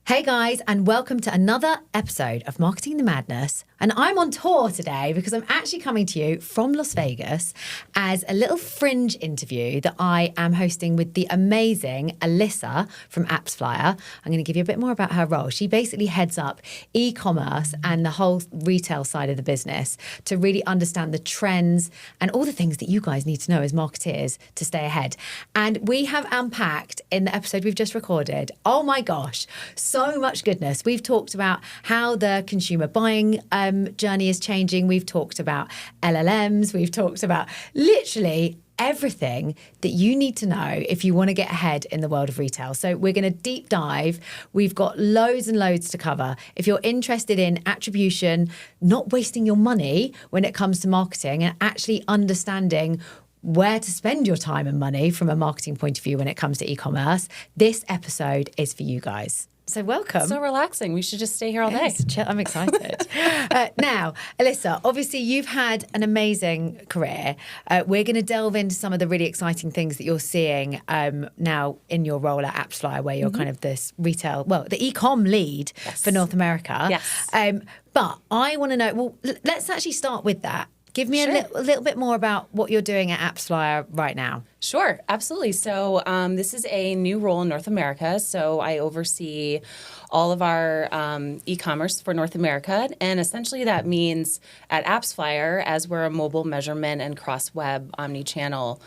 Hey guys, and welcome to another episode of Marketing the Madness. And I'm on tour today because I'm actually coming to you from Las Vegas as a little fringe interview that I am hosting with the amazing Elissa from AppsFlyer. I'm going to give you a bit more about her role. She basically heads up e-commerce and the whole retail side of the business to really understand the trends and all the things that you guys need to know as marketeers to stay ahead. And we have unpacked in the episode we've just recorded, oh my gosh, so much goodness. We've talked about how the consumer buying journey is changing. We've talked about LLMs. We've talked about literally everything that you need to know if you want to get ahead in the world of retail. So we're going to deep dive. We've got loads and loads to cover. If you're interested in attribution, not wasting your money when it comes to marketing and actually understanding where to spend your time and money from a marketing point of view when it comes to e-commerce, this episode is for you guys. So welcome. So relaxing. We should just stay here all day. I'm excited. Now, Elissa, obviously you've had an amazing career. We're going to delve into some of the really exciting things that you're seeing now in your role at AppsFlyer, where you're kind of this retail, the ecom lead for North America. Yes. But I want to know, well, let's actually start with that. Give me a little bit more about what you're doing at AppsFlyer right now. Sure, absolutely. So this is a new role in North America. So I oversee all of our e-commerce for North America. And essentially that means at AppsFlyer, as we're a mobile measurement and cross-web omnichannel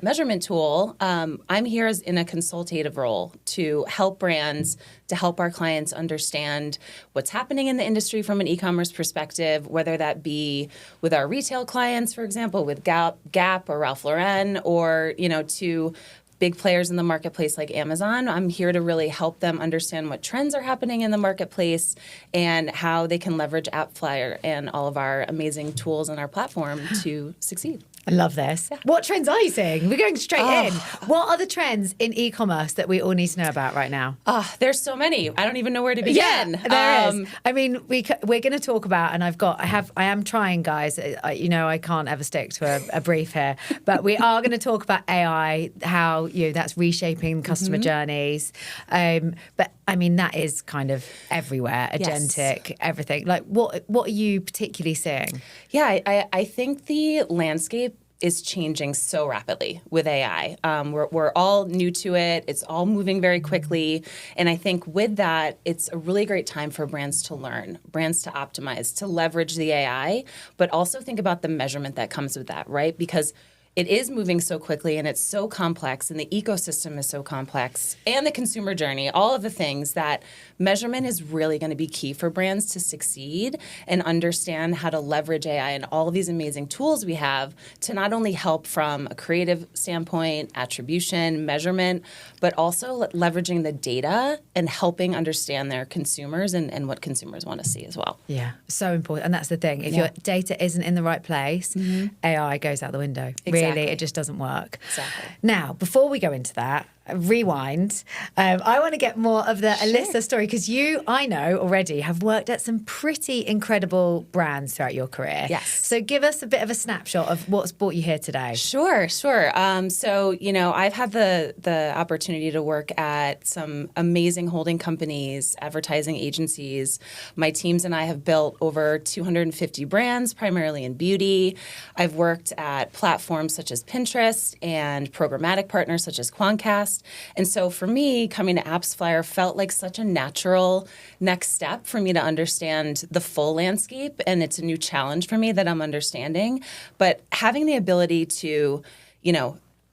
measurement tool, I'm here as in a consultative role to help brands, to help our clients understand what's happening in the industry from an e-commerce perspective, whether that be with our retail clients, for example, with Gap or Ralph Lauren, or to big players in the marketplace like Amazon. I'm here to really help them understand what trends are happening in the marketplace and how they can leverage AppsFlyer and all of our amazing tools on our platform to succeed. I love this. Yeah. What trends are you seeing? We're going straight in. What are the trends in e-commerce that we all need to know about right now? There's so many. I don't even know where to begin. Yeah, there is. I mean, we're going to talk about, and I am trying, guys. I can't ever stick to a brief here, but we are going to talk about AI, how that's reshaping customer journeys. But I mean, that is kind of everywhere. Agentic, everything. Like, what are you particularly seeing? Yeah, I think the landscape is changing so rapidly with AI. We're all new to it. It's all moving very quickly. And I think with that, it's a really great time for brands to learn, brands to optimize, to leverage the AI, but also think about the measurement that comes with that, right? Because it is moving so quickly and it's so complex and the ecosystem is so complex and the consumer journey, all of the things that measurement is really going to be key for brands to succeed and understand how to leverage AI and all of these amazing tools we have to not only help from a creative standpoint, attribution, measurement, but also leveraging the data and helping understand their consumers and what consumers want to see as well. Yeah, so important. And that's the thing. If your data isn't in the right place, AI goes out the window. Exactly. Really, it just doesn't work. Exactly. Now, before we go into that, rewind. I want to get more of the Elissa story because you, I know already, have worked at some pretty incredible brands throughout your career. Yes. So give us a bit of a snapshot of what's brought you here today. Sure. So, I've had the opportunity to work at some amazing holding companies, advertising agencies. My teams and I have built over 250 brands, primarily in beauty. I've worked at platforms such as Pinterest and programmatic partners such as Quantcast. And so for me, coming to AppsFlyer felt like such a natural next step for me to understand the full landscape. And it's a new challenge for me that I'm understanding. But having the ability to,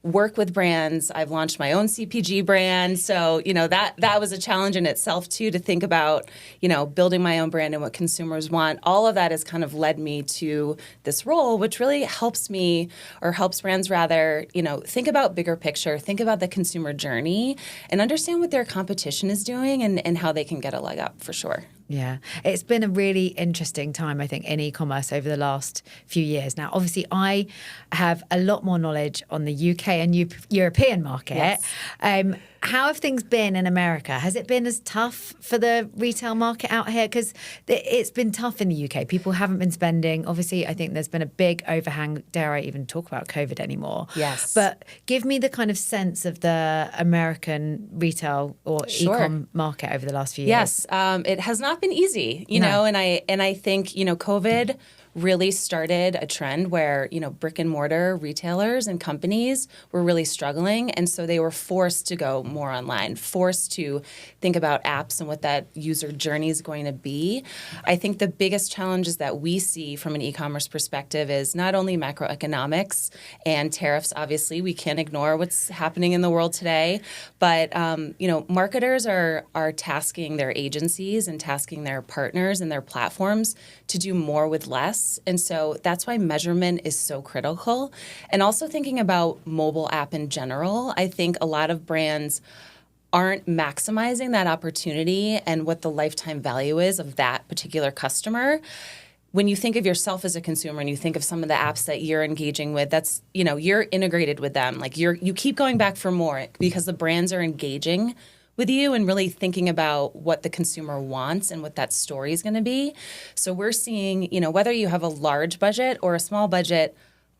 work with brands. I've launched my own CPG brand. So, that was a challenge in itself too, to think about, building my own brand and what consumers want. All of that has kind of led me to this role, which really helps me, or helps brands rather, think about bigger picture, think about the consumer journey and understand what their competition is doing and how they can get a leg up for sure. Yeah, it's been a really interesting time, I think, in e-commerce over the last few years. Now, obviously, I have a lot more knowledge on the UK and European market. Yes. how have things been in America? Has it been as tough for the retail market out here? Because it's been tough in the UK. People haven't been spending. Obviously, I think there's been a big overhang. Dare I even talk about COVID anymore? Yes. But give me the kind of sense of the American retail or e-com market over the last few years. Yes, it has not been easy, you know, and I think, you know, COVID really started a trend where, you know, brick and mortar retailers and companies were really struggling. And so they were forced to go more online, forced to think about apps and what that user journey is going to be. I think the biggest challenges that we see from an e-commerce perspective is not only macroeconomics and tariffs. Obviously, we can't ignore what's happening in the world today, but, you know, marketers are tasking their agencies and tasking their partners and their platforms to do more with less. And so that's why measurement is so critical. And also thinking about mobile app in general, I think a lot of brands aren't maximizing that opportunity and what the lifetime value is of that particular customer. When you think of yourself as a consumer and you think of some of the apps that you're engaging with, that's, you know, you're integrated with them. Like you keep going back for more because the brands are engaging with you and really thinking about what the consumer wants and what that story is going to be. So we're seeing, you know, whether you have a large budget or a small budget,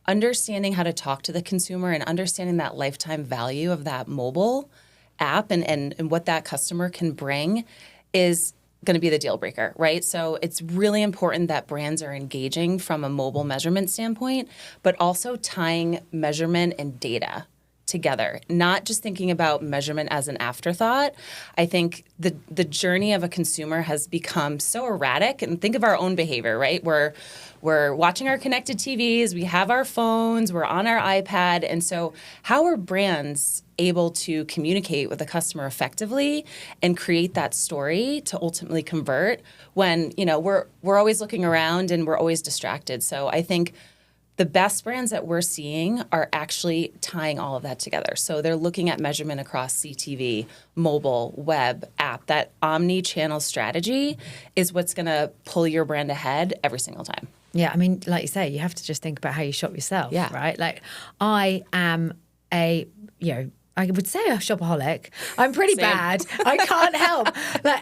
understanding how to talk to the consumer and understanding that lifetime value of that mobile app and what that customer can bring is going to be the deal breaker, right? So it's really important that brands are engaging from a mobile measurement standpoint, but also tying measurement and data together, not just thinking about measurement as an afterthought. I think the journey of a consumer has become so erratic. And think of our own behavior, right? We're watching our connected TVs, we have our phones, we're on our iPad. And so how are brands able to communicate with the customer effectively and create that story to ultimately convert when, you know, we're always looking around and we're always distracted. So I think the best brands that we're seeing are actually tying all of that together. So they're looking at measurement across CTV, mobile, web, app. That omni-channel strategy is what's going to pull your brand ahead every single time. Yeah, I mean, like you say, you have to just think about how you shop yourself, right? Like, I am I would say a shopaholic. I'm pretty bad. I can't help.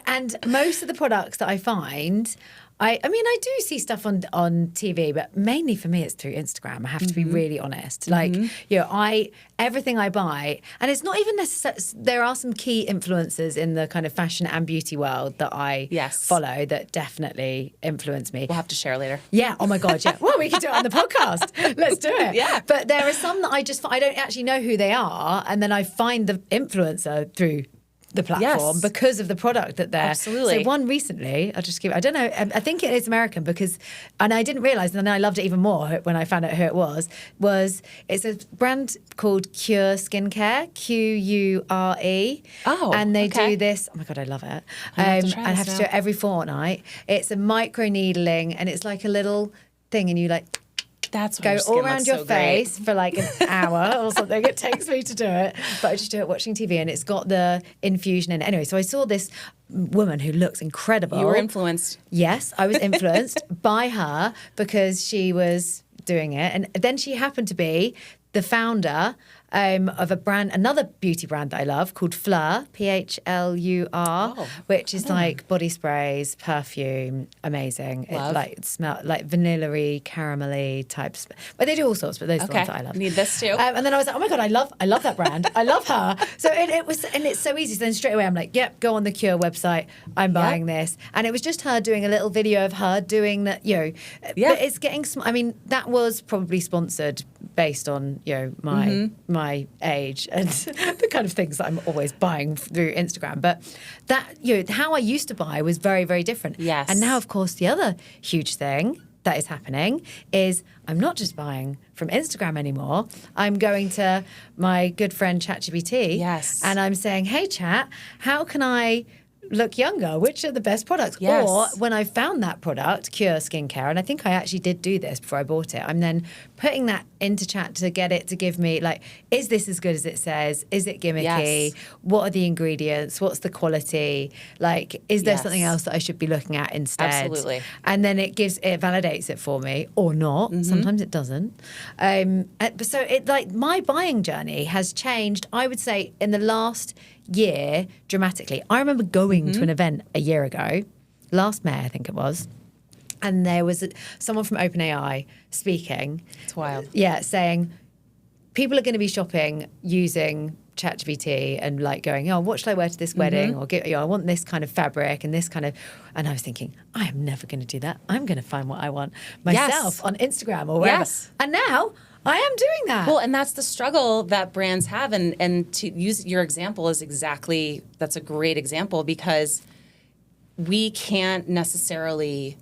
And most of the products that I find, I mean, I do see stuff on TV, but mainly for me, it's through Instagram. I have to be really honest. Like, you know, everything I buy, and it's not even necessarily, there are some key influencers in the kind of fashion and beauty world that I follow that definitely influence me. We'll have to share later. Yeah. Oh my God. Yeah. Well, we can do it on the podcast. Let's do it. Yeah. But there are some that I don't actually know who they are, and then I find the influencer through the platform because of the product that they're. Absolutely. So one recently, I don't know, I think it is American because, and I didn't realize, and then I loved it even more when I found out who it was it's a brand called Cure Skincare, Qure. Oh, and they do this, oh my God, I love it. I have to do it every fortnight. It's a micro needling and it's like a little thing and you like, that's go all around your face for like an hour or something. It takes me to do it, but I just do it watching TV, and it's got the infusion in it. Anyway, so I saw this woman who looks incredible. You were influenced. Yes, I was influenced by her because she was doing it, and then she happened to be the founder of another beauty brand that I love called Fleur, Phlur, which is like body sprays, perfume, amazing. Love. It smells like vanilla-y, caramelly types. But they do all sorts, but those are the ones that I love. Need this too. And then I was like, oh my God, I love that brand. I love her. So it was, and it's so easy. So then straight away I'm like, yep, go on the Cure website. I'm buying this. And it was just her doing a little video of her doing that, you know. Yeah. But it's getting, I mean, that was probably sponsored based on, you know, my age and the kind of things that I'm always buying through Instagram. But that, you know, how I used to buy was very, very different. Yes. And now, of course, the other huge thing that is happening is I'm not just buying from Instagram anymore. I'm going to my good friend ChatGPT. Yes. And I'm saying, hey, Chat, how can I look younger? Which are the best products? Yes. Or when I found that product, Cure Skincare, and I think I actually did do this before I bought it, I'm then putting that into Chat to get it to give me, like, is this as good as it says? Is it gimmicky? Yes. What are the ingredients? What's the quality? Like, is there something else that I should be looking at instead? Absolutely. And then it validates it for me or not. Sometimes it doesn't. So it, like, my buying journey has changed, I would say, in the last year dramatically. I remember going to an event a year ago, last May, I think it was, and there was someone from OpenAI speaking. It's wild. Yeah, saying people are going to be shopping using ChatGPT and like going, oh, what should I wear to this wedding? Or I want this kind of fabric and this kind of. And I was thinking, I am never going to do that. I'm going to find what I want myself on Instagram or wherever. Yes. And now I am doing that. Well, and that's the struggle that brands have. And to use your example that's a great example, because we can't necessarily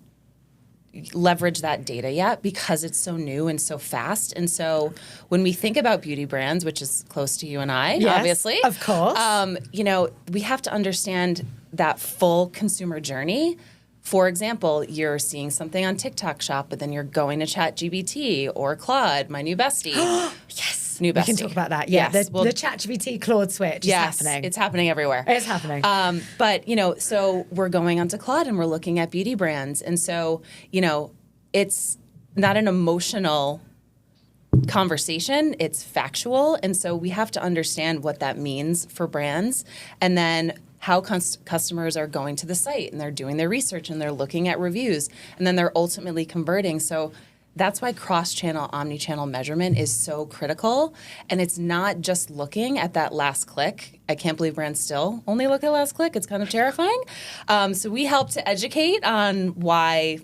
leverage that data yet because it's so new and so fast. And so when we think about beauty brands, which is close to you and I, obviously, of course, we have to understand that full consumer journey. For example, you're seeing something on TikTok Shop, but then you're going to ChatGPT or Claude, my new bestie. Yes. New bestie. We can talk about that. Yeah, yes. the ChatGPT Claude switch is happening. It's happening everywhere. It's happening. But, so we're going onto Claude and we're looking at beauty brands. And so, it's not an emotional conversation, it's factual. And so we have to understand what that means for brands, and then how customers are going to the site and they're doing their research and they're looking at reviews and then they're ultimately converting. So that's why cross-channel, omnichannel measurement is so critical. And it's not just looking at that last click. I can't believe brands still only look at last click. It's kind of terrifying. So we help to educate on why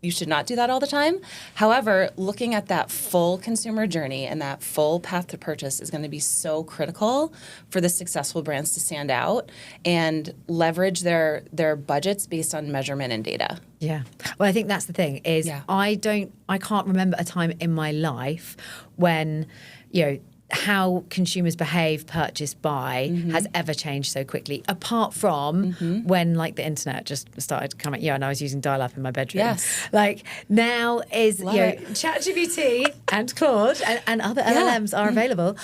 you should not do that all the time. However, looking at that full consumer journey and that full path to purchase is going to be so critical for the successful brands to stand out and leverage their budgets based on measurement and data. Yeah. Well, I think that's the thing is I can't remember a time in my life when, how consumers behave, purchase, buy has ever changed so quickly, apart from when like the internet just started coming, and I was using dial-up in my bedroom. Yes. Like now is, ChatGPT and Claude and other LLMs are available,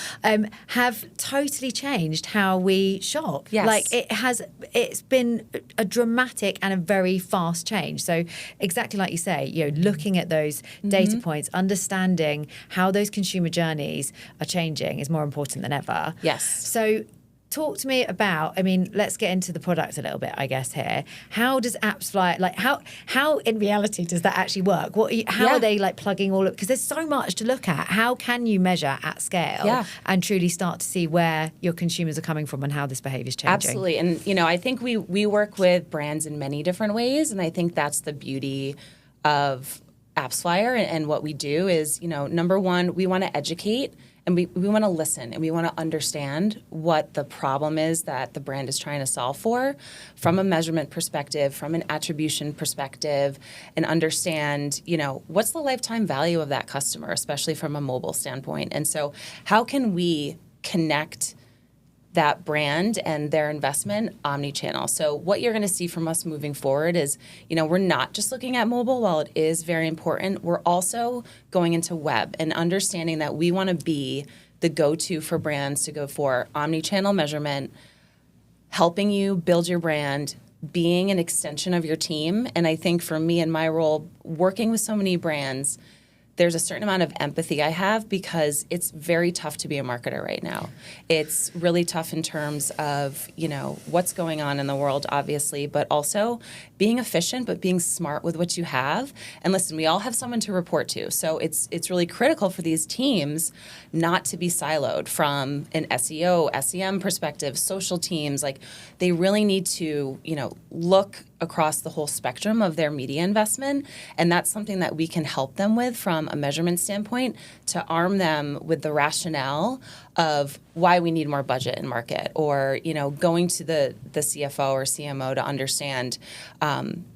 have totally changed how we shop. Yes. Like it's been a dramatic and a very fast change. So exactly like you say, looking at those data points, understanding how those consumer journeys are changing is more important than ever. Yes. So talk to me about, let's get into the product a little bit, I guess, here. How does AppsFlyer, like how in reality does that actually work? How are they like plugging all of, because there's so much to look at. How can you measure at scale and truly start to see where your consumers are coming from and how this behavior is changing? Absolutely. And, I think we work with brands in many different ways. And I think that's the beauty of AppsFlyer and what we do is, number one, we want to educate. And we want to listen and we want to understand what the problem is that the brand is trying to solve for from a measurement perspective, from an attribution perspective, and understand, what's the lifetime value of that customer, especially from a mobile standpoint. And so how can we connect that brand and their investment omnichannel? So what you're going to see from us moving forward is, we're not just looking at mobile. While it is very important, we're also going into web and understanding that we want to be the go-to for brands to go for omnichannel measurement, helping you build your brand, being an extension of your team. And I think for me in my role, working with so many brands, there's a certain amount of empathy I have because it's very tough to be a marketer right now. It's really tough in terms of, what's going on in the world, obviously, but also being efficient, but being smart with what you have. And listen, we all have someone to report to. So it's really critical for these teams not to be siloed from an SEO, SEM perspective, social teams. Like they really need to, look across the whole spectrum of their media investment. And that's something that we can help them with from a measurement standpoint to arm them with the rationale of why we need more budget in market or, going to the CFO or CMO to understand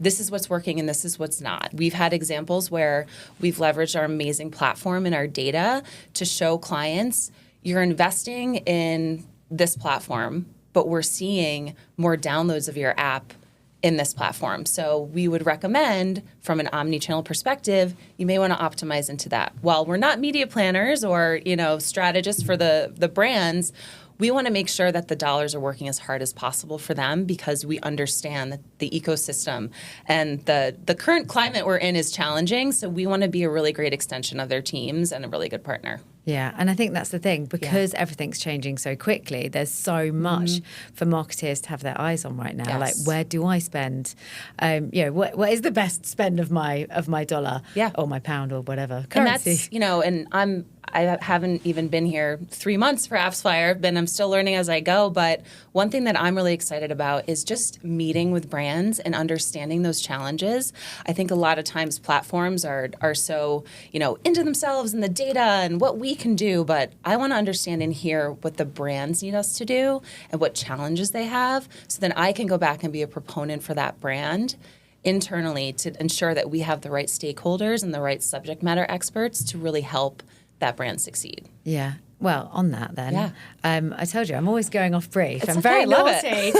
this is what's working and this is what's not. We've had examples where we've leveraged our amazing platform and our data to show clients you're investing in this platform, but we're seeing more downloads of your app in this platform. So we would recommend from an omnichannel perspective, you may want to optimize into that. While we're not media planners or, strategists for the brands, we want to make sure that the dollars are working as hard as possible for them because we understand that the ecosystem and the current climate we're in is challenging. So we want to be a really great extension of their teams and a really good partner. Yeah, and I think that's the thing, because everything's changing so quickly, there's so much for marketers to have their eyes on right now. Yes. Like, where do I spend? What is the best spend of my dollar, or my pound, or whatever currency? And that's, and I haven't even been here 3 months for AppsFlyer, I'm still learning as I go. But one thing that I'm really excited about is just meeting with brands and understanding those challenges. I think a lot of times platforms are so, into themselves and the data and what we can do. But I want to understand and hear what the brands need us to do and what challenges they have, so then I can go back and be a proponent for that brand internally to ensure that we have the right stakeholders and the right subject matter experts to really help that brand succeed. Yeah. Well, on that then, I told you I'm always going off brief. I'm okay, very I love naughty.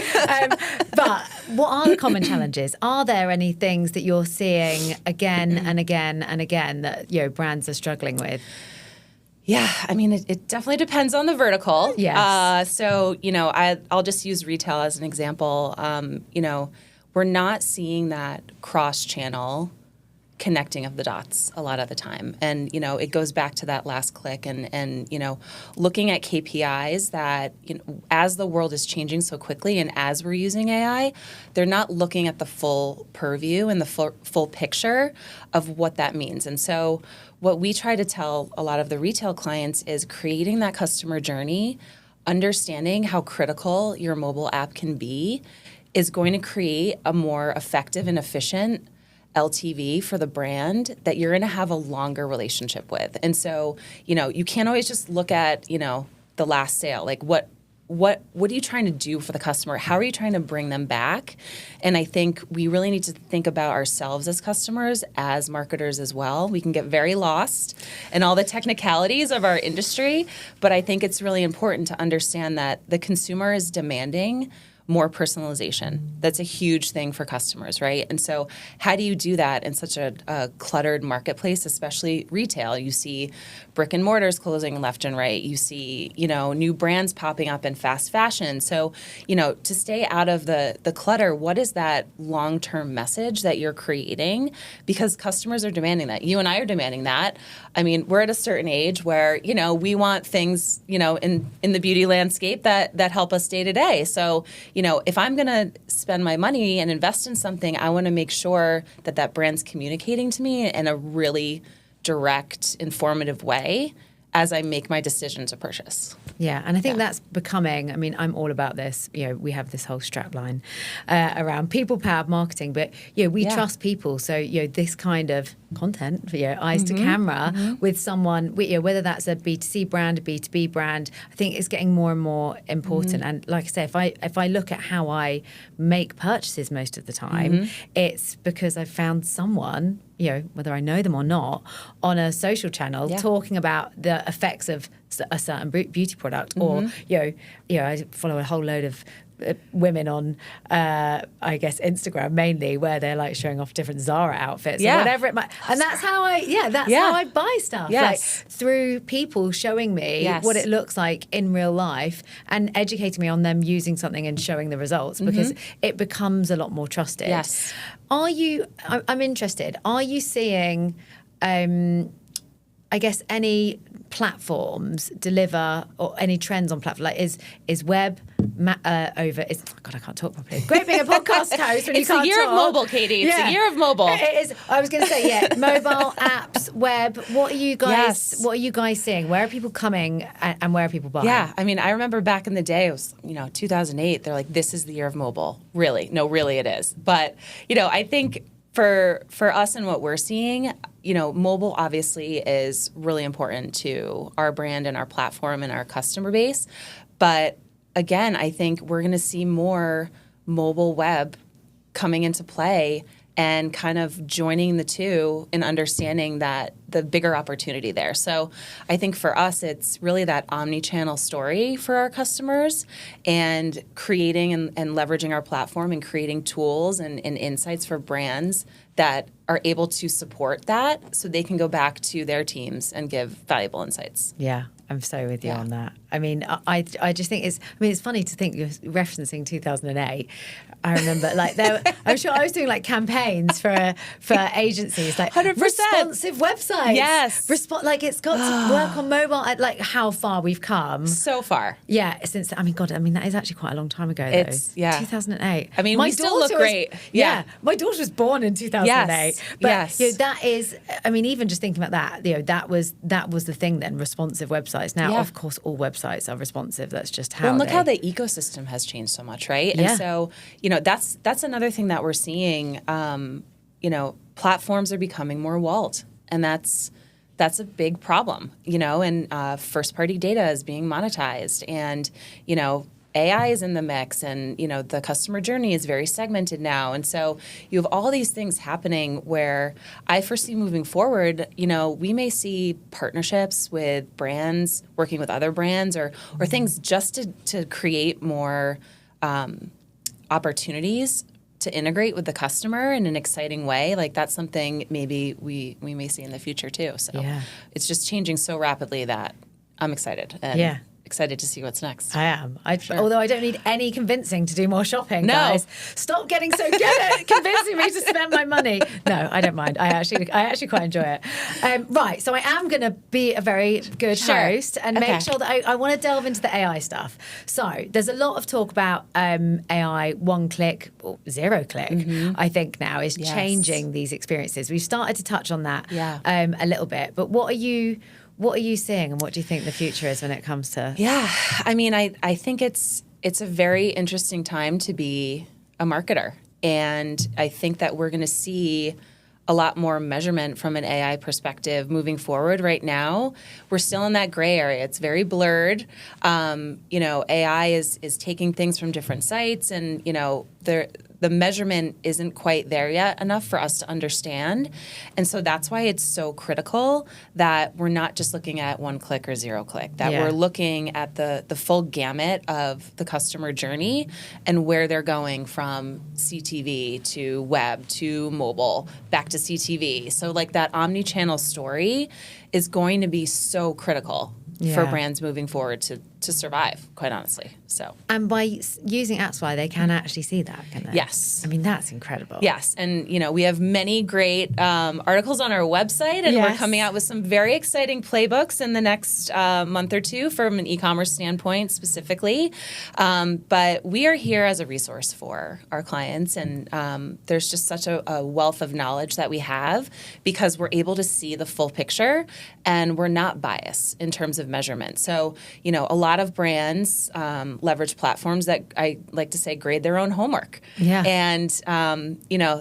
But what are the common challenges? Are there any things that you're seeing again and again and again that brands are struggling with? Yeah, I mean, it definitely depends on the vertical. Yes. So, I'll just use retail as an example. We're not seeing that cross-channel connecting of the dots a lot of the time. And, it goes back to that last click and looking at KPIs that, as the world is changing so quickly and as we're using AI, they're not looking at the full purview and the full picture of what that means. And so what we try to tell a lot of the retail clients is creating that customer journey, understanding how critical your mobile app can be is going to create a more effective and efficient LTV for the brand that you're going to have a longer relationship with. And so, you can't always just look at, the last sale. Like what are you trying to do for the customer? How are you trying to bring them back? And I think we really need to think about ourselves as customers, as marketers as well. We can get very lost in all the technicalities of our industry, but I think it's really important to understand that the consumer is demanding more personalization. That's a huge thing for customers, right? And so how do you do that in such a cluttered marketplace, especially retail? You see brick and mortars closing left and right. You see, new brands popping up in fast fashion. So, to stay out of the clutter, what is that long-term message that you're creating? Because customers are demanding that. You and I are demanding that. I mean, we're at a certain age where, we want things, in the beauty landscape that help us day to day. So, if I'm going to spend my money and invest in something, I want to make sure that brand's communicating to me in a really direct, informative way as I make my decision to purchase. Yeah, and I think that's becoming, I'm all about this. We have this whole strap line around people-powered marketing, but, we trust people. So, this kind of content, eyes to camera with someone, whether that's a B2C brand, a B2B brand, I think it's getting more and more important. And like I say, if I look at how I make purchases most of the time, it's because I've found someone, whether I know them or not, on a social channel talking about the effects of a certain beauty product, or I follow a whole load of women on, I guess, Instagram mainly, where they're like showing off different Zara outfits or whatever it might. And that's how how I buy stuff. Like through people showing me what it looks like in real life and educating me on them using something and showing the results, because it becomes a lot more trusted. Yes. I'm interested. Are you seeing, I guess, any platforms deliver, or any trends on platforms? Like is web over? God, I can't talk properly. Great being a podcast host when you can't talk. It's the year of mobile, Katie. It's the year of mobile. It is. I was going to say, mobile apps, web. What are you guys? Yes. What are you guys seeing? Where are people coming, and where are people buying? Yeah, I remember back in the day, it was 2008. They're like, this is the year of mobile. Really? No, really, it is. But I think for us and what we're seeing, mobile obviously is really important to our brand and our platform and our customer base. But again, I think we're going to see more mobile web coming into play and kind of joining the two and understanding that the bigger opportunity there. So I think for us, it's really that omnichannel story for our customers, and creating and leveraging our platform and creating tools and insights for brands that are able to support that so they can go back to their teams and give valuable insights. Yeah, I'm so with you on that. I mean, I just think it's funny to think you're referencing 2008. I remember I'm sure I was doing like campaigns for agencies, like 100%. responsive websites. Yes. It's got to work on mobile. Like how far we've come. So far. Yeah, since that is actually quite a long time ago though. It's 2008. I mean, we still look great. Yeah, my daughter was born in 2008. Yes. But yes. that is, even just thinking about that, that was the thing then, responsive websites. Now, of course, all websites are responsive. That's just how. Well, look how the ecosystem has changed so much, right? Yeah. And so, that's another thing that we're seeing. Platforms are becoming more walled, and that's a big problem. And first-party data is being monetized, and AI is in the mix, and the customer journey is very segmented now, and so you have all these things happening where I foresee moving forward. We may see partnerships with brands working with other brands, or things just to create more opportunities to integrate with the customer in an exciting way. Like that's something maybe we may see in the future too. So it's just changing so rapidly that I'm excited. And excited to see what's next. I am. Although I don't need any convincing to do more shopping, guys. Stop getting so good at convincing me to spend my money. No, I don't mind. I actually quite enjoy it. Right, so I am going to be a very good host and make sure that I want to delve into the AI stuff. So there's a lot of talk about AI, one click or zero click, I think now is changing these experiences. We've started to touch on that a little bit, but what are you seeing, and what do you think the future is when it comes to? Yeah, I think it's a very interesting time to be a marketer, and I think that we're going to see a lot more measurement from an AI perspective moving forward. Right now, we're still in that gray area. It's very blurred. AI is taking things from different sites, and the measurement isn't quite there yet enough for us to understand. And so that's why it's so critical that we're not just looking at one click or zero click, that we're looking at the full gamut of the customer journey and where they're going from CTV to web to mobile back to CTV. So like that omnichannel story is going to be so critical for brands moving forward to survive, quite honestly. So, and by using AppsFlyer, they can actually see that, can they? Yes. That's incredible. Yes, and we have many great articles on our website, and we're coming out with some very exciting playbooks in the next month or two from an e-commerce standpoint specifically. But we are here as a resource for our clients, and there's just such a wealth of knowledge that we have because we're able to see the full picture, and we're not biased in terms of measurement. So, a lot of brands leverage platforms that I like to say grade their own homework. Yeah. And,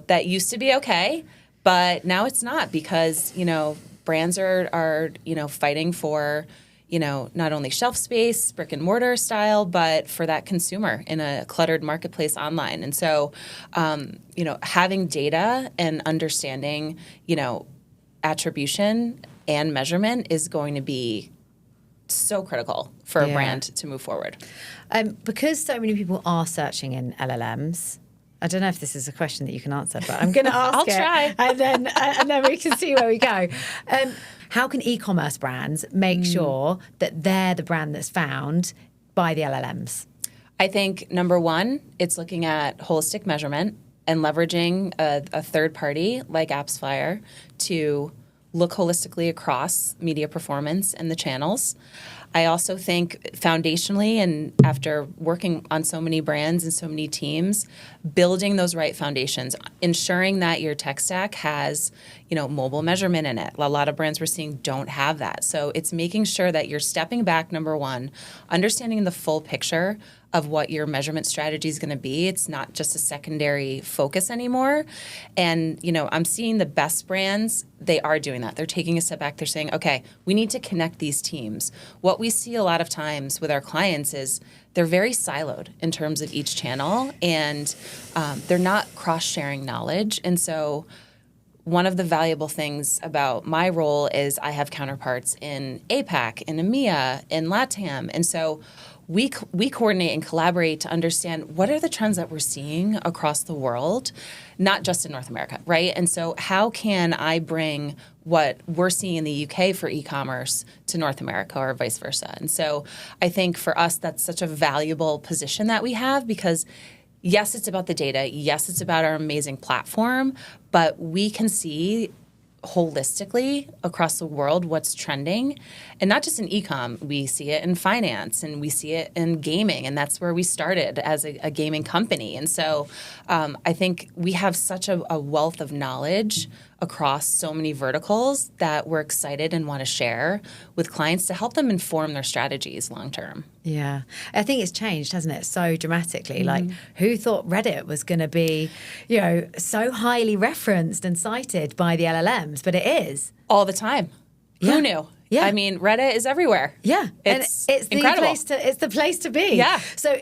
that used to be okay, but now it's not because, brands are fighting for, not only shelf space, brick and mortar style, but for that consumer in a cluttered marketplace online. And so, having data and understanding, attribution and measurement is going to be so critical for a brand to move forward. Because so many people are searching in LLMs, I don't know if this is a question that you can answer, but I'm going to ask I'll try. and then we can see where we go. How can e-commerce brands make sure that they're the brand that's found by the LLMs? I think number one, it's looking at holistic measurement and leveraging a third party like AppsFlyer to look holistically across media performance and the channels. I also think foundationally, and after working on so many brands and so many teams, building those right foundations, ensuring that your tech stack has, mobile measurement in it. A lot of brands we're seeing don't have that. So it's making sure that you're stepping back, number one, understanding the full picture of what your measurement strategy is going to be. It's not just a secondary focus anymore. And, I'm seeing the best brands, they are doing that. They're taking a step back. They're saying, okay, we need to connect these teams. What we see a lot of times with our clients is they're very siloed in terms of each channel, and they're not cross-sharing knowledge. And so one of the valuable things about my role is I have counterparts in APAC, in EMEA, in LATAM. And so we coordinate and collaborate to understand what are the trends that we're seeing across the world, not just in North America, right? And so how can I bring what we're seeing in the UK for e-commerce to North America or vice versa? And so I think for us, that's such a valuable position that we have because yes, it's about the data. Yes, it's about our amazing platform, but we can see holistically across the world what's trending, and not just in e-com. We see it in finance and we see it in gaming, and that's where we started as a gaming company. And so I think we have such a wealth of knowledge across so many verticals that we're excited and want to share with clients to help them inform their strategies long term. Yeah. I think it's changed, hasn't it, so dramatically. Like, who thought Reddit was going to be, so highly referenced and cited by the LLMs? But it is. All the time. Yeah. Who knew? Yeah. I mean, Reddit is everywhere. Yeah. It's incredible. incredible. It's the place to be. Yeah. So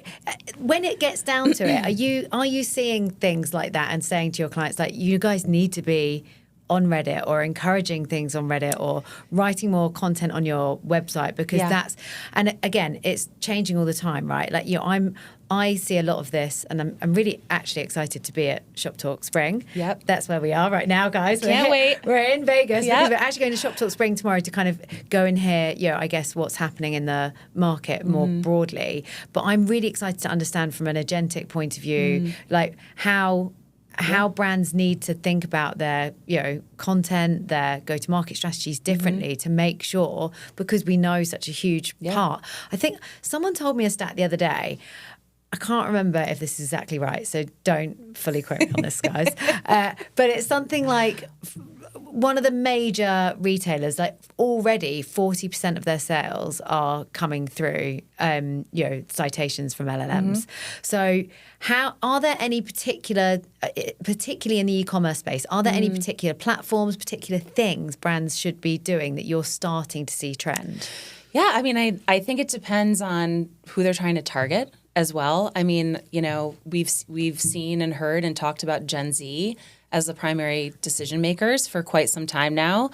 when it gets down to it, are you seeing things like that and saying to your clients, like, you guys need to be on Reddit or encouraging things on Reddit or writing more content on your website? Because and again, it's changing all the time, right? Like, I see a lot of this, and I'm really actually excited to be at Shop Talk Spring. Yep. That's where we are right now, guys. Can't wait. We're in Vegas. Yep. We're actually going to Shop Talk Spring tomorrow to kind of go and hear, I guess, what's happening in the market more broadly. But I'm really excited to understand from an agentic point of view, like how brands need to think about their, content, their go-to-market strategies differently to make sure, because we know such a huge part. I think someone told me a stat the other day. I can't remember if this is exactly right, so don't fully quote me on this, guys. But it's something like one of the major retailers, like already 40% of their sales are coming through, citations from LLMs. So are there any particularly in the e-commerce space, are there any particular platforms, particular things brands should be doing that you're starting to see trend? Yeah, I mean, I think it depends on who they're trying to target as well. I mean, we've seen and heard and talked about Gen Z as the primary decision makers for quite some time now.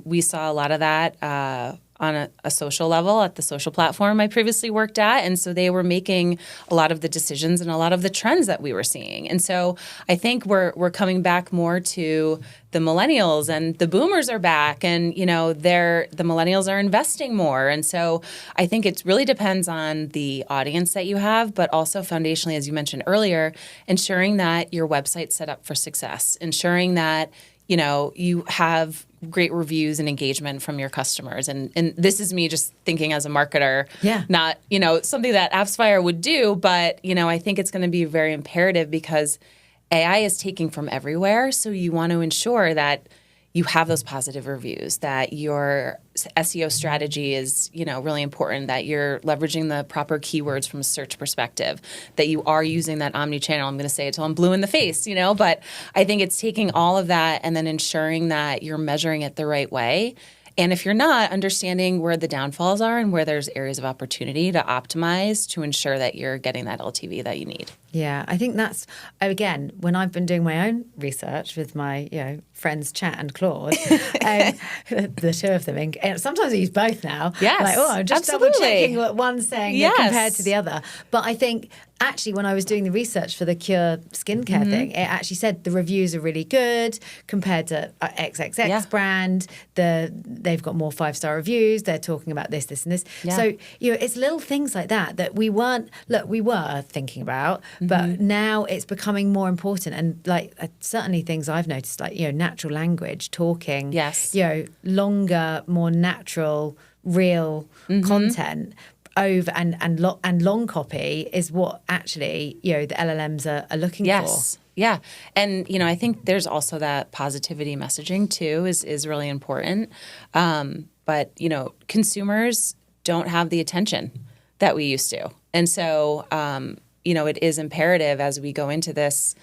We saw a lot of that on a social level at the social platform I previously worked at. And so they were making a lot of the decisions and a lot of the trends that we were seeing. And so I think we're coming back more to the millennials, and the boomers are back, and the millennials are investing more. And so I think it really depends on the audience that you have, but also foundationally, as you mentioned earlier, ensuring that your website's set up for success, ensuring that you have great reviews and engagement from your customers. And this is me just thinking as a marketer, not, something that AppsFlyer would do, but, I think it's going to be very imperative because AI is taking from everywhere. So you want to ensure that you have those positive reviews, that your SEO strategy is, really important, that you're leveraging the proper keywords from a search perspective, that you are using that omnichannel. I'm going to say it till I'm blue in the face, but I think it's taking all of that and then ensuring that you're measuring it the right way. And if you're not, understanding where the downfalls are and where there's areas of opportunity to optimize to ensure that you're getting that LTV that you need. Yeah, I think that's, again, when I've been doing my own research with my, friends Chat and Claude, the two of them, and sometimes I use both now. Yes, like, I'm just absolutely. double checking what one's saying compared to the other. But I think actually when I was doing the research for the Cure skincare thing, it actually said the reviews are really good compared to XXX brand. They've got more 5-star reviews. They're talking about this, this, and this. Yeah. So, it's little things like that we were thinking about, but now it's becoming more important. And like certainly things I've noticed, like, natural language, talking, longer, more natural, real content over and long copy is what actually, the LLMs are looking for. Yeah. And, I think there's also that positivity messaging too is really important. But, consumers don't have the attention that we used to. And so, it is imperative as we go into this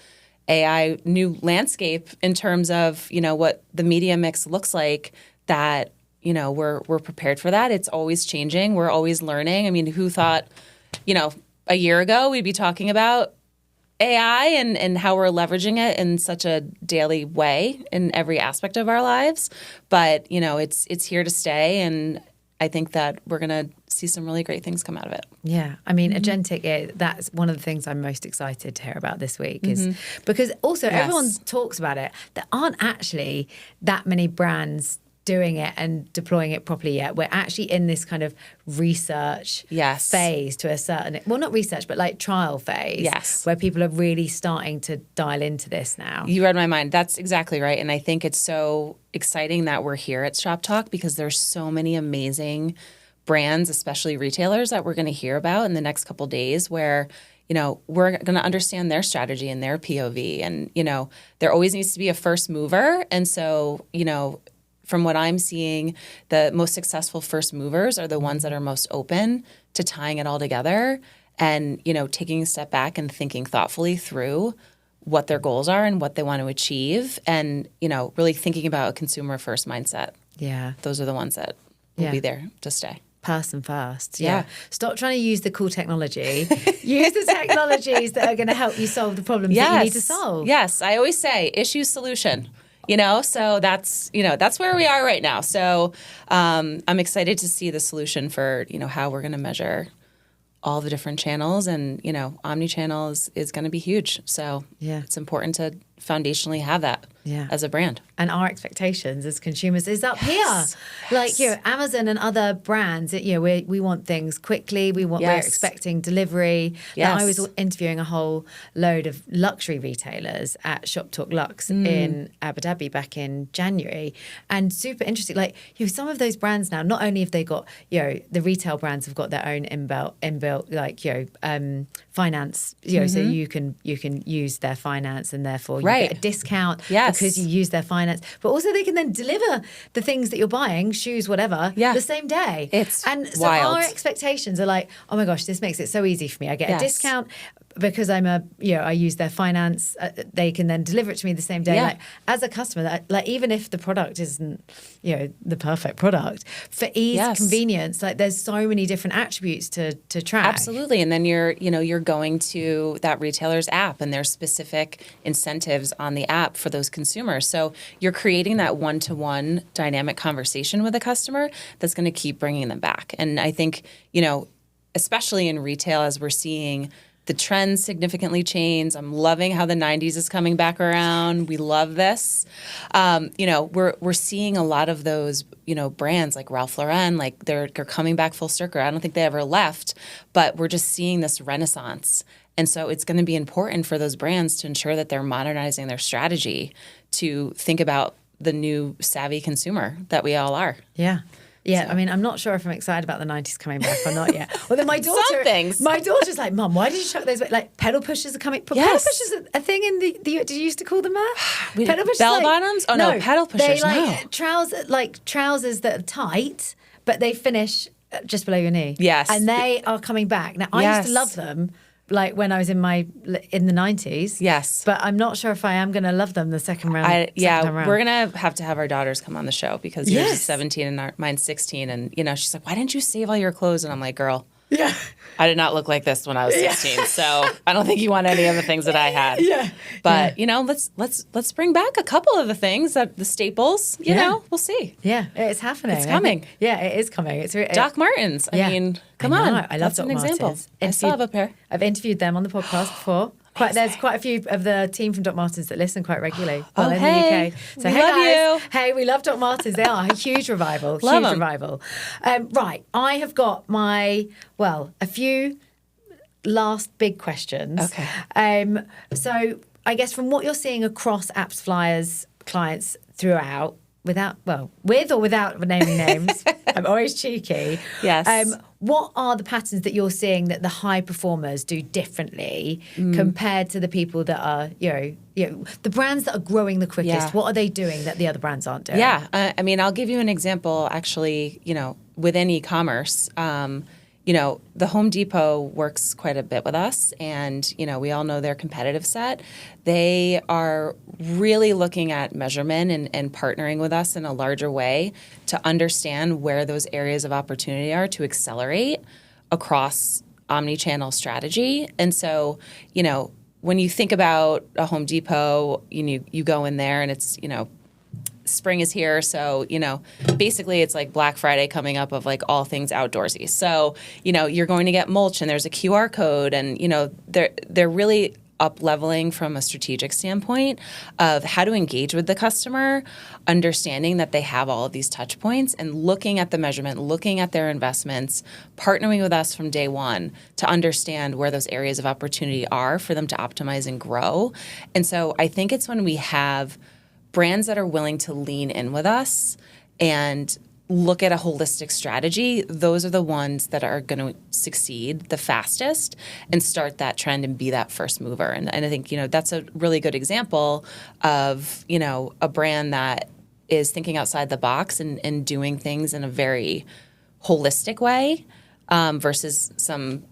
AI new landscape in terms of, what the media mix looks like, that, we're prepared for that. It's always changing. We're always learning. I mean, who thought, a year ago we'd be talking about AI and how we're leveraging it in such a daily way in every aspect of our lives. But, it's here to stay. And I think that we're going to see some really great things come out of it. Yeah. I mean, agentic, that's one of the things I'm most excited to hear about this week is because also everyone talks about it. There aren't actually that many brands doing it and deploying it properly yet. We're actually in this kind of research phase to a certain, well, not research, but like trial phase, where people are really starting to dial into this now. You read my mind. That's exactly right. And I think it's so exciting that we're here at Shop Talk because there's so many amazing brands, especially retailers, that we're going to hear about in the next couple of days where, you know, we're going to understand their strategy and their POV. And, you know, there always needs to be a first mover. And so, you know, from what I'm seeing, the most successful first movers are the ones that are most open to tying it all together and, you know, taking a step back and thinking thoughtfully through what their goals are and what they want to achieve and, you know, really thinking about a consumer first mindset. Yeah. Those are the ones that will be there to stay. Person first. Yeah. Stop trying to use the cool technology. Use the technologies that are going to help you solve the problems that you need to solve. Yes. I always say issue solution. You know, so that's where we are right now. So I'm excited to see the solution for, you know, how we're going to measure all the different channels. And, you know, omnichannel is going to be huge. So it's important to foundationally have that as a brand. And our expectations as consumers is up here. Like, you know, Amazon and other brands, you know, we want things quickly. We're expecting delivery. Like, I was interviewing a whole load of luxury retailers at Shop Talk Luxe in Abu Dhabi back in January. And super interesting. Like, you know, some of those brands now, not only have they got, you know, the retail brands have got their own inbuilt like, you know, finance, you know, so you can use their finance and therefore you get a discount because you use their finance. But also they can then deliver the things that you're buying, shoes, whatever, the same day. It's so wild. Our expectations are like, oh my gosh, this makes it so easy for me. I get a discount because I use their finance. They can then deliver it to me the same day. Yeah. Like as a customer, like even if the product isn't, you know, the perfect product, for ease, convenience, like there's so many different attributes to track. Absolutely. And then you're going to that retailer's app and there's specific incentives on the app for those consumers. So you're creating that one-to-one dynamic conversation with a customer that's going to keep bringing them back. And I think, you know, especially in retail, as we're seeing the trends significantly change. I'm loving how the 90s is coming back around. We love this. You know, we're seeing a lot of those, you know, brands like Ralph Lauren, like they're coming back full circle. I don't think they ever left, but we're just seeing this renaissance. And so it's going to be important for those brands to ensure that they're modernizing their strategy to think about the new savvy consumer that we all are. Yeah. Yeah, so. I mean, I'm not sure if I'm excited about the 90s coming back or not yet. Well, then my daughter's like, Mum, why did you chuck those? Like, pedal pushers are coming. Pedal pushers are a thing in the did you used to call them that? Pedal pushers, bell bottoms? Oh no, pedal pushers. They trousers that are tight, but they finish just below your knee. Yes, and they are coming back now. I used to love them. Like when I was in the 90s. Yes. But I'm not sure if I am going to love them the second round. We're going to have our daughters come on the show because yours is 17 and mine's 16. And, you know, she's like, why didn't you save all your clothes? And I'm like, girl. Yeah. I did not look like this when I was 16. So I don't think you want any of the things that I had. Yeah. But, you know, let's bring back a couple of the things that the staples, you know, we'll see. Yeah. It's happening. It's coming. It is coming. It's Doc Martens. I mean, come on. I love Doc Martens. Example. I still have a pair. I've interviewed them on the podcast before. There's quite a few of the team from Doc Martens that listen quite regularly. In the UK. So we love guys. Hey, we love Doc Martens. They are a huge revival. Revival. Right. I have got a few last big questions. Okay. So I guess from what you're seeing across AppsFlyer's clients throughout, with or without naming names, I'm always cheeky. Yes. What are the patterns that you're seeing that the high performers do differently compared to the people that are, you know, the brands that are growing the quickest? Yeah. What are they doing that the other brands aren't doing? Yeah. I mean, I'll give you an example, actually, you know, within e-commerce. You know, the Home Depot works quite a bit with us, and, you know, we all know their competitive set. They are really looking at measurement and partnering with us in a larger way to understand where those areas of opportunity are to accelerate across omnichannel strategy. And so, you know, when you think about a Home Depot, you go in there and it's, you know, spring is here. So, basically it's like Black Friday coming up of like all things outdoorsy. So, you're going to get mulch and there's a QR code and, they're really up leveling from a strategic standpoint of how to engage with the customer, understanding that they have all of these touch points and looking at the measurement, looking at their investments, partnering with us from day one to understand where those areas of opportunity are for them to optimize and grow. And so I think it's when we have brands that are willing to lean in with us and look at a holistic strategy, those are the ones that are going to succeed the fastest and start that trend and be that first mover. And I think, that's a really good example of, a brand that is thinking outside the box and doing things in a very holistic way versus some,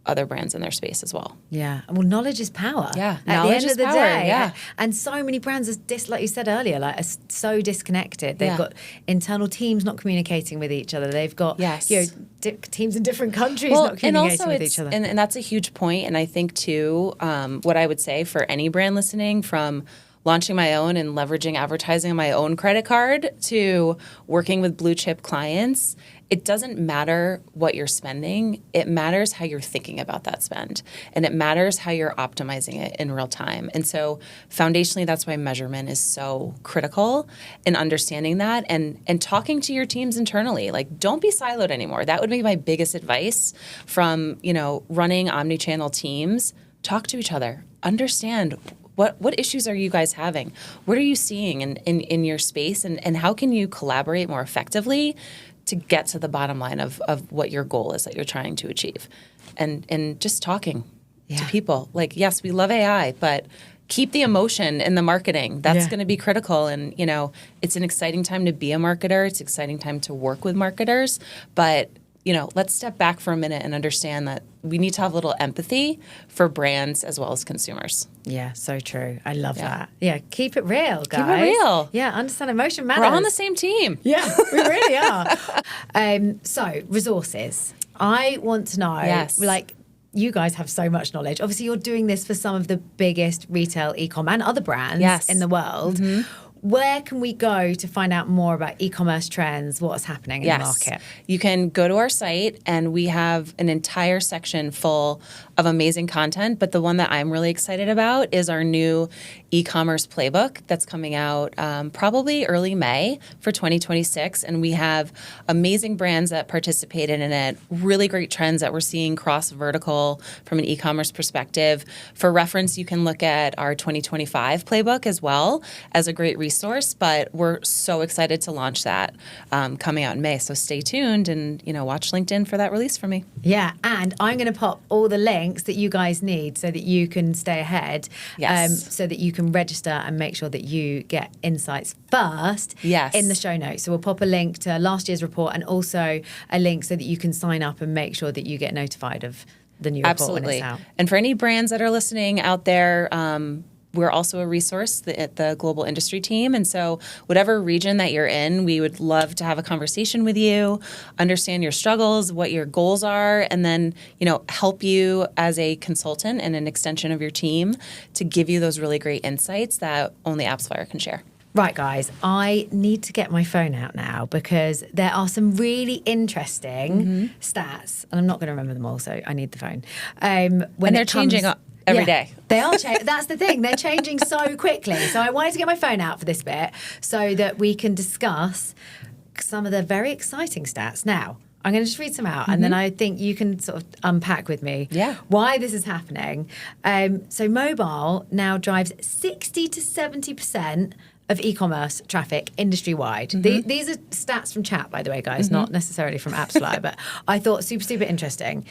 other brands in their space as well. Yeah. Well, knowledge is power. Yeah. At the Knowledge end is of the power. day. Yeah. And so many brands are like you said earlier, are so disconnected. They've got internal teams not communicating with each other. They've got teams in different countries not communicating with each other. And that's a huge point. And I think too, what I would say for any brand listening, from launching my own and leveraging advertising on my own credit card to working with blue chip clients, it doesn't matter what you're spending. It matters how you're thinking about that spend. And it matters how you're optimizing it in real time. And so foundationally, that's why measurement is so critical in understanding that and talking to your teams internally. Like, don't be siloed anymore. That would be my biggest advice from, running omnichannel teams. Talk to each other. Understand what issues are you guys having? What are you seeing in your space? And how can you collaborate more effectively to get to the bottom line of what your goal is that you're trying to achieve? And just talking to people. Like, yes, we love AI, but keep the emotion in the marketing. That's going to be critical. And, it's an exciting time to be a marketer. It's an exciting time to work with marketers. But let's step back for a minute and understand that we need to have a little empathy for brands as well as consumers. Yeah, so true. I love that. Yeah, keep it real, guys. Keep it real. Yeah, understand emotion matters. We're all on the same team. Yeah, we really are. So, resources. I want to know, you guys have so much knowledge. Obviously, you're doing this for some of the biggest retail e-com and other brands in the world. Mm-hmm. Where can we go to find out more about e-commerce trends, what's happening in the market? You can go to our site, and we have an entire section full of amazing content. But the one that I'm really excited about is our new e-commerce playbook that's coming out probably early May for 2026. And we have amazing brands that participated in it, really great trends that we're seeing cross-vertical from an e-commerce perspective. For reference, you can look at our 2025 playbook as well as a great resource, but we're so excited to launch that coming out in May. So stay tuned and watch LinkedIn for that release for me. Yeah, and I'm going to pop all the links that you guys need so that you can stay ahead. Yes. So that you can register and make sure that you get insights first in the show notes. So we'll pop a link to last year's report and also a link so that you can sign up and make sure that you get notified of the new report when it's out. And for any brands that are listening out there, we're also a resource at the global industry team. And so whatever region that you're in, we would love to have a conversation with you, understand your struggles, what your goals are, and then, help you as a consultant and an extension of your team to give you those really great insights that only AppsFlyer can share. Right, guys, I need to get my phone out now because there are some really interesting stats, and I'm not going to remember them all, so I need the phone. And they're changing every day. They are changing. That's the thing. They're changing so quickly. So I wanted to get my phone out for this bit so that we can discuss some of the very exciting stats. Now, I'm going to just read some out, and then I think you can sort of unpack with me why this is happening. So mobile now drives 60 to 70% of e-commerce traffic industry-wide. These are stats from chat, by the way, guys, not necessarily from AppsFlyer, but I thought super interesting.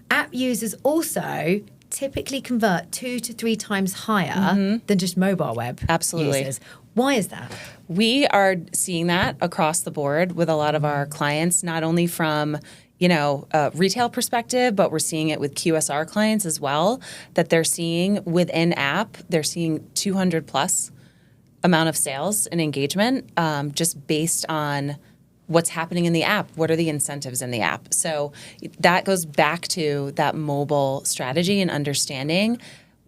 App users also typically convert 2 to 3 times higher than just mobile web users. Why is that? We are seeing that across the board with a lot of our clients, not only from a retail perspective, but we're seeing it with QSR clients as well, that they're seeing within app, they're seeing 200 plus amount of sales and engagement just based on what's happening in the app. What are the incentives in the app? So that goes back to that mobile strategy and understanding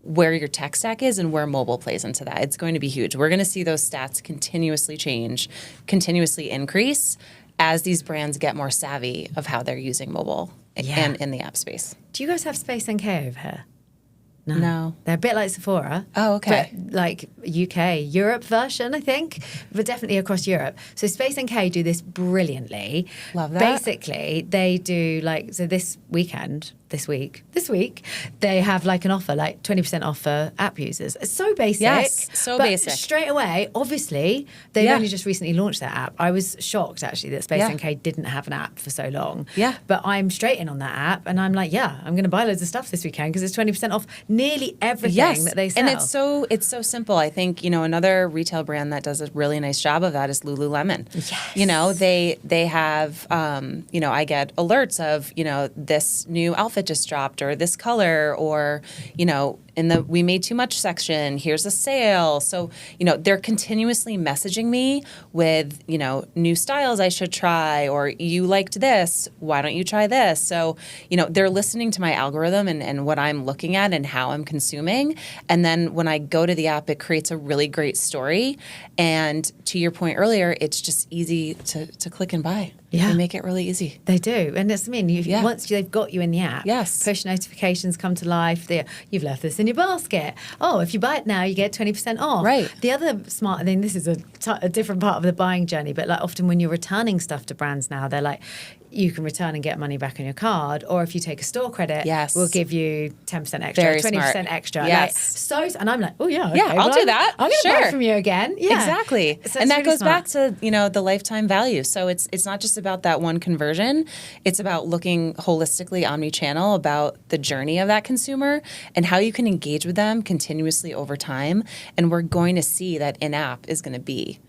where your tech stack is and where mobile plays into that. It's going to be huge. We're going to see those stats continuously change, continuously increase as these brands get more savvy of how they're using mobile and in the app space. Do you guys have Space NK over here? No. They're a bit like Sephora. Oh, okay. But like UK, Europe version, I think, but definitely across Europe. So Space NK do this brilliantly. Love that. Basically, they do this week, they have like an offer, like 20% off for app users. It's so basic. Yes, so but basic. Straight away, obviously, they've only just recently launched their app. I was shocked actually that Space NK didn't have an app for so long. Yeah. But I'm straight in on that app and I'm like, I'm going to buy loads of stuff this weekend because it's 20% off nearly everything that they sell. And it's so simple. I think, another retail brand that does a really nice job of that is Lululemon. Yes. They have, I get alerts of, this new outfit just dropped or this color or, in the we made too much section, here's a sale. So, they're continuously messaging me with, new styles I should try, or you liked this, why don't you try this? So, they're listening to my algorithm and what I'm looking at and how I'm consuming. And then when I go to the app, it creates a really great story. And to your point earlier, it's just easy to click and buy. Yeah. They make it really easy. They do. And that's once they've got you in the app, push notifications come to life. You've left this in your basket. Oh, if you buy it now, you get 20% off. Right. The other smart thing, this is a different part of the buying journey, but like often when you're returning stuff to brands now, they're like, you can return and get money back on your card, or if you take a store credit, we'll give you 10% extra, Very 20% smart. extra. Yes. And I'm like, oh yeah, okay, I'll do that. I'm going to buy it from you again. Yeah, exactly. So and that really goes smart. back to the lifetime value. So it's not just about that one conversion. It's about looking holistically omnichannel about the journey of that consumer and how you can engage with them continuously over time. And we're going to see that in-app is going to be,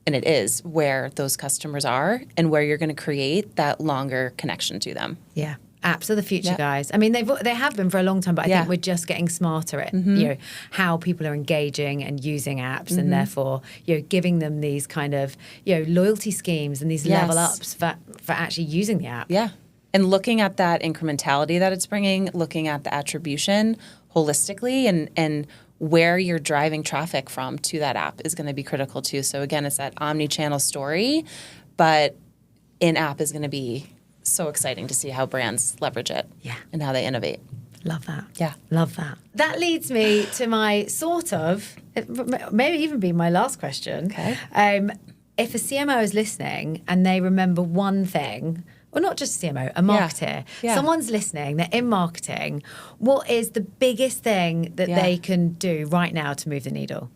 and it is, where those customers are and where you're going to create that longer connection to them. Yeah. Apps are the future, guys. I mean, they have been for a long time, but I think we're just getting smarter at how people are engaging and using apps, and therefore giving them these kind of loyalty schemes and these level ups for actually using the app. Yeah, and looking at that incrementality that it's bringing, looking at the attribution holistically, and where you're driving traffic from to that app is going to be critical too. So again, it's that omni-channel story, but in-app is going to be so exciting to see how brands leverage it and how they innovate. Love that. Yeah. Love that. That leads me to my maybe even be my last question. Okay. If a CMO is listening and they remember one thing, or not just a CMO, a marketer, someone's listening, they're in marketing, what is the biggest thing that they can do right now to move the needle?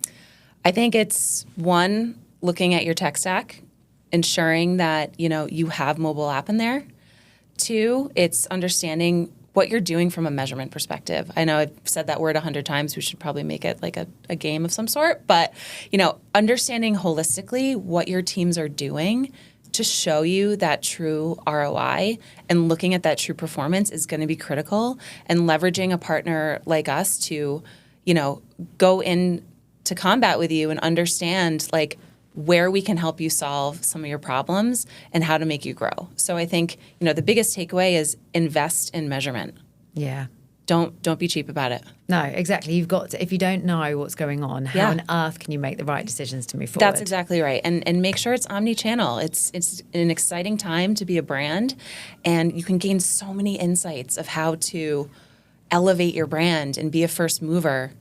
I think it's one, looking at your tech stack, ensuring that you have mobile app in there. Two, it's understanding what you're doing from a measurement perspective. I know I've said that word 100 times. We should probably make it like a game of some sort. But, understanding holistically what your teams are doing to show you that true ROI and looking at that true performance is going to be critical. And leveraging a partner like us to, go in to combat with you and understand where we can help you solve some of your problems and how to make you grow. So I think, the biggest takeaway is invest in measurement. Yeah. Don't be cheap about it. No, exactly. You've got to, if you don't know what's going on, how on earth can you make the right decisions to move forward? That's exactly right. And make sure it's omni-channel. It's an exciting time to be a brand, and you can gain so many insights of how to elevate your brand and be a first mover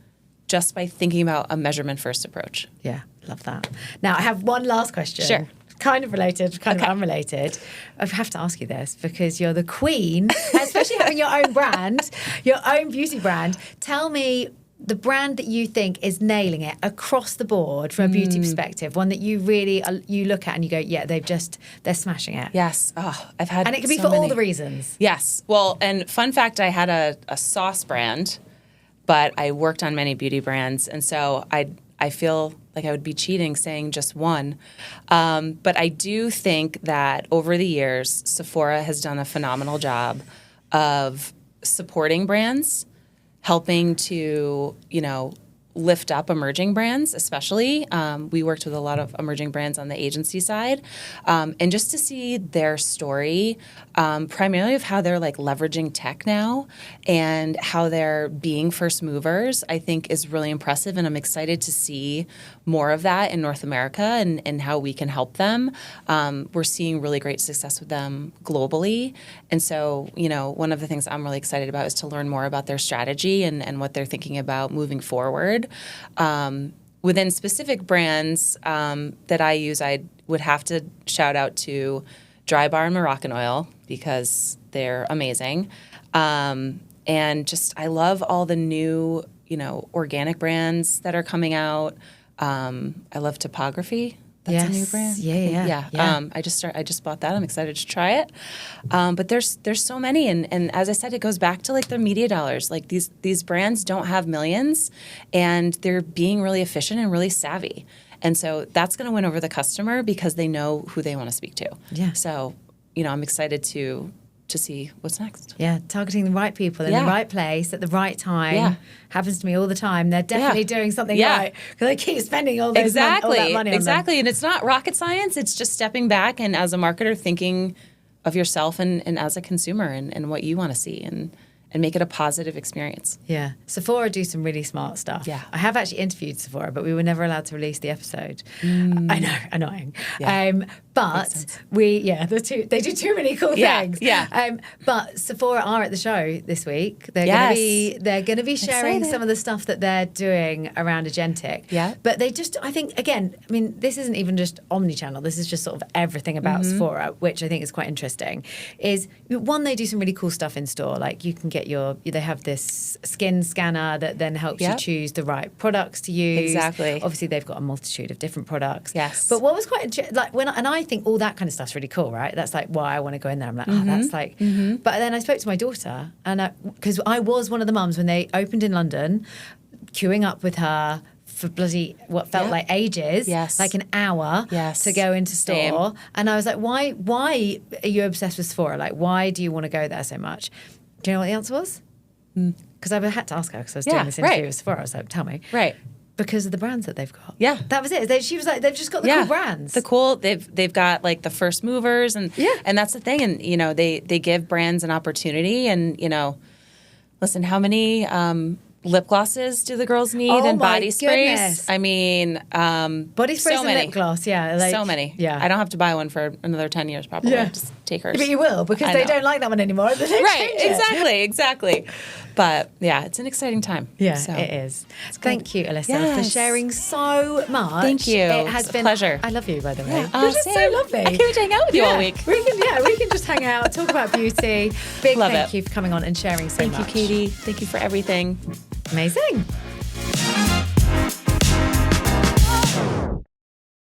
just by thinking about a measurement-first approach. Yeah, love that. Now, I have one last question. Sure. Kind of related, kind of unrelated. I have to ask you this because you're the queen, especially having your own brand, your own beauty brand. Tell me the brand that you think is nailing it across the board from a beauty perspective, one that you really, you look at and you go, yeah, they're smashing it. Yes. Oh, I've had And it can be so for all many. the reasons. Yes. Well, and fun fact, I had a sauce brand, but I worked on many beauty brands. And so I feel like I would be cheating saying just one. But I do think that over the years, Sephora has done a phenomenal job of supporting brands, helping to, lift up emerging brands, especially. We worked with a lot of emerging brands on the agency side. And just to see their story, primarily of how they're like leveraging tech now and how they're being first movers, I think is really impressive. And I'm excited to see more of that in North America and how we can help them. We're seeing really great success with them globally. And so, one of the things I'm really excited about is to learn more about their strategy and what they're thinking about moving forward. Within specific brands that I use, I would have to shout out to Dry Bar and Moroccan Oil because they're amazing. And just I love all the new, organic brands that are coming out. I love Topography. That's a new brand. Yeah. I just bought that. I'm excited to try it. But there's so many, and as I said, it goes back to like their media dollars. Like these brands don't have millions, and they're being really efficient and really savvy. And so that's going to win over the customer because they know who they want to speak to. Yeah. So I'm excited to see what's next. Yeah, targeting the right people in the right place at the right time. Yeah. Happens to me all the time. They're definitely doing something right because they keep spending all that money on them. Exactly. And it's not rocket science. It's just stepping back and as a marketer thinking of yourself and as a consumer and what you want to see and make it a positive experience. Yeah. Sephora do some really smart stuff. Yeah. I have actually interviewed Sephora, but we were never allowed to release the episode. I know, annoying. Yeah. But they do too many cool things. Yeah. But Sephora are at the show this week. They're going to be sharing Excited. some of the stuff that they're doing around agentic. Yeah. But they just, I think, again, this isn't even just omnichannel. This is just sort of everything about Sephora, which I think is quite interesting. Is one, they do some really cool stuff in store. Like you can get they have this skin scanner that then helps you choose the right products to use. Exactly. Obviously, they've got a multitude of different products. Yes. But what was quite and I think all that kind of stuff's really cool, right? That's like why I want to go in there. I'm like, that's like. But then I spoke to my daughter, and because I was one of the mums when they opened in London, queuing up with her for bloody what felt like ages, like an hour to go into store. Same. And I was like, why are you obsessed with Sephora? Like, why do you want to go there so much? Do you know what the answer was? Because I had to ask her because I was doing this interview with Sephora. I was like, tell me. Right. Because of the brands that they've got. Yeah. That was it. She was like, they've just got the cool brands. They've got like the first movers and that's the thing. And, they give brands an opportunity and, listen, how many lip glosses do the girls need and body sprays? Goodness. I mean, body sprays and lip gloss, so many. Yeah. I don't have to buy one for another 10 years probably. Yeah. Just take hers. But you will because they don't like that one anymore. Right, exactly. But yeah, it's an exciting time. Yeah, so. it is. Thank you, Elissa, for sharing so much. Thank you. It has been a pleasure. I love you, by the way. Yeah. You're just so lovely. I can't wait to hang out with you all week. We can just hang out, talk about beauty. Big Love thank it. you for coming on and sharing so much. Thank you, Katie. Thank you for everything. Amazing.